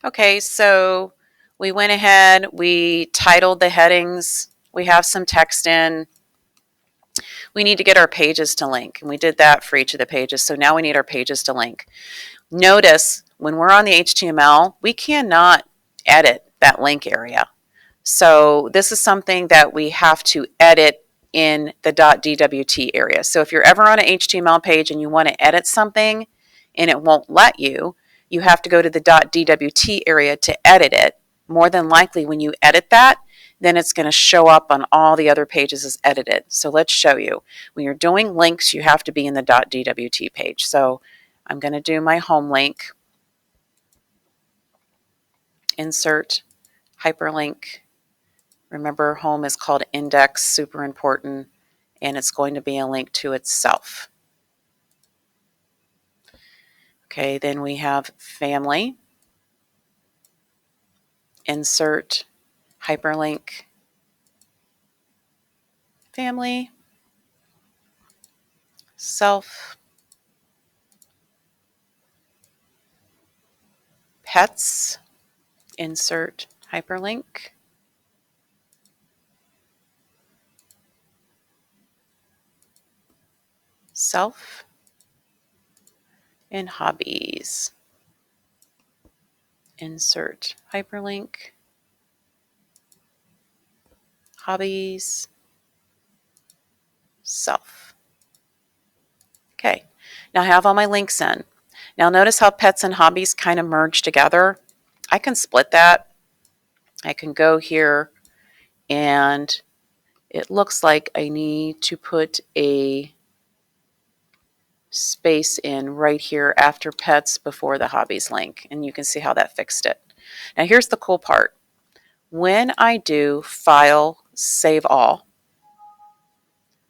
Okay, so we went ahead, we titled the headings, we have some text in. We need to get our pages to link, and we did that for each of the pages. So now we need our pages to link. Notice when we're on the HTML, we cannot edit that link area. So this is something that we have to edit in the .dwt area. So if you're ever on an HTML page and you want to edit something and it won't let you, you have to go to the .dwt area to edit it. More than likely when you edit that, then it's going to show up on all the other pages as edited. So let's show you. When you're doing links, you have to be in the .dwt page. So I'm going to do my home link, insert, hyperlink. Remember, home is called index, super important, and it's going to be a link to itself. Okay, then we have family, insert, hyperlink, family, self, pets, insert, hyperlink, self, and hobbies. Insert hyperlink, hobbies, self. Okay, now I have all my links in. Now notice how pets and hobbies kind of merge together. I can split that. I can go here and it looks like I need to put a space in right here after pets before the hobbies link, and you can see how that fixed it. Now here's the cool part. When I do file save all,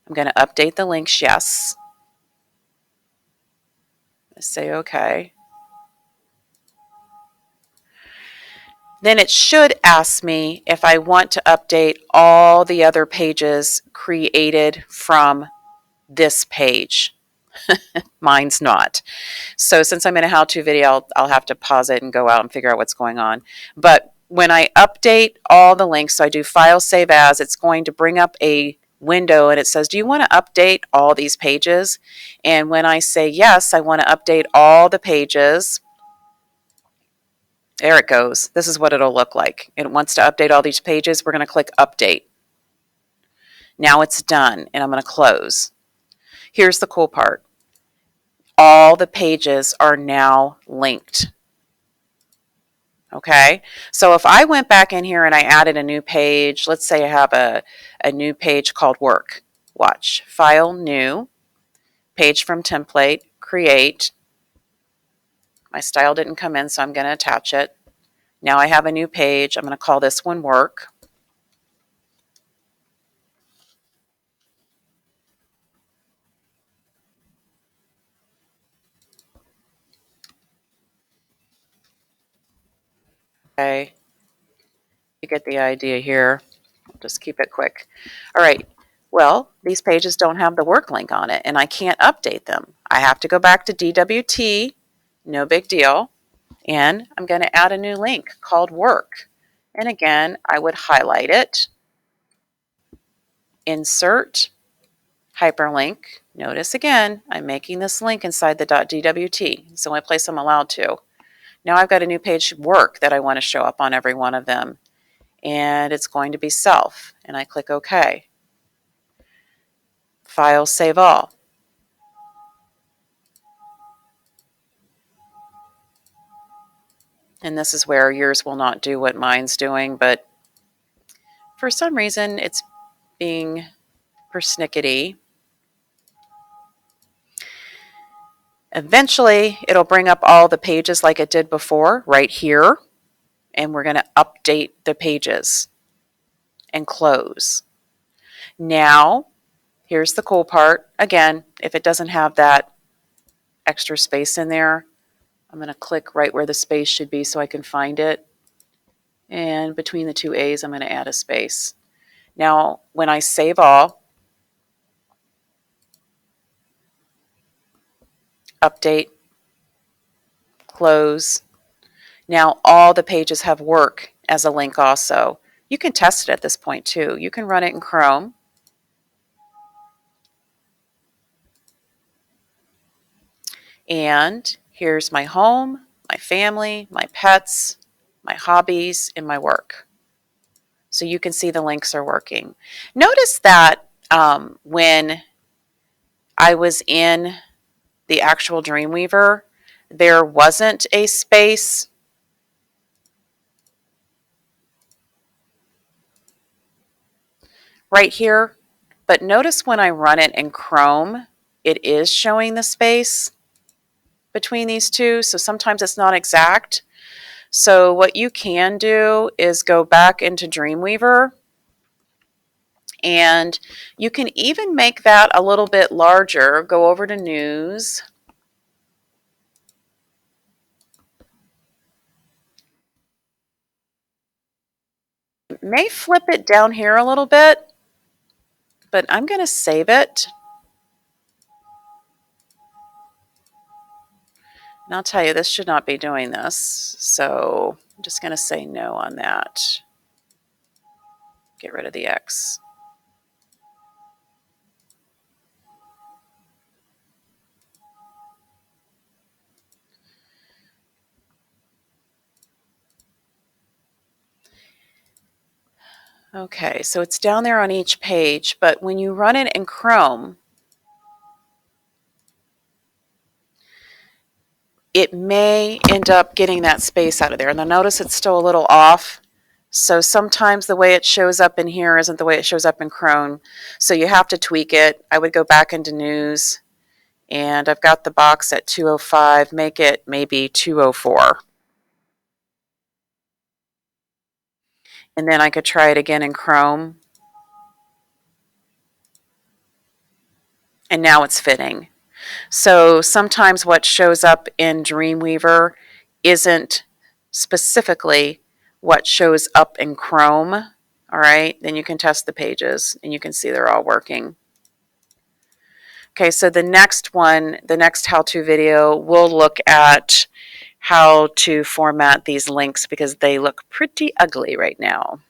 I'm going to update the links, yes. Say okay. Then it should ask me if I want to update all the other pages created from this page. Mine's not. So since I'm in a how-to video, I'll have to pause it and go out and figure out what's going on. But when I update all the links, so I do file save as, it's going to bring up a window and it says, do you want to update all these pages? And when I say yes, I want to update all the pages, there it goes. This is what it'll look like. It wants to update all these pages. We're going to click update. Now it's done and I'm going to close. Here's the cool part. All the pages are now linked. Okay, so if I went back in here and I added a new page, let's say I have a new page called work. Watch, file, new, page from template, create. My style didn't come in, so I'm going to attach it. Now I have a new page. I'm going to call this one work. Okay, you get the idea here. I'll just keep it quick. All right, well, these pages don't have the work link on it, and I can't update them. I have to go back to DWT, no big deal, and I'm going to add a new link called work. And again, I would highlight it, insert, hyperlink. Notice again, I'm making this link inside the .dwt. It's the only place I'm allowed to. Now I've got a new page work that I want to show up on every one of them. And it's going to be self. And I click OK. File, save all. And this is where yours will not do what mine's doing, but for some reason it's being persnickety. Eventually, it'll bring up all the pages like it did before, right here, and we're going to update the pages and close. Now, here's the cool part. Again, if it doesn't have that extra space in there, I'm going to click right where the space should be so I can find it. And between the two A's, I'm going to add a space. Now, when I save all, update, close. Now all the pages have work as a link also. You can test it at this point too. You can run it in Chrome. And here's my home, my family, my pets, my hobbies, and my work. So you can see the links are working. Notice that when I was in the actual Dreamweaver, there wasn't a space right here. But notice when I run it in Chrome, it is showing the space between these two. So sometimes it's not exact. So what you can do is go back into Dreamweaver, and you can even make that a little bit larger. Go over to News. May flip it down here a little bit, but I'm going to save it. And I'll tell you, this should not be doing this. So I'm just going to say no on that. Get rid of the X. Okay, so it's down there on each page, but when you run it in Chrome, it may end up getting that space out of there. And then notice it's still a little off. So sometimes the way it shows up in here isn't the way it shows up in Chrome. So you have to tweak it. I would go back into News, and I've got the box at 205. Make it maybe 204. And then I could try it again in Chrome. And now it's fitting. So sometimes what shows up in Dreamweaver isn't specifically what shows up in Chrome. All right, then you can test the pages and you can see they're all working. Okay, so the next one, the next how-to video, we'll look at how to format these links because they look pretty ugly right now.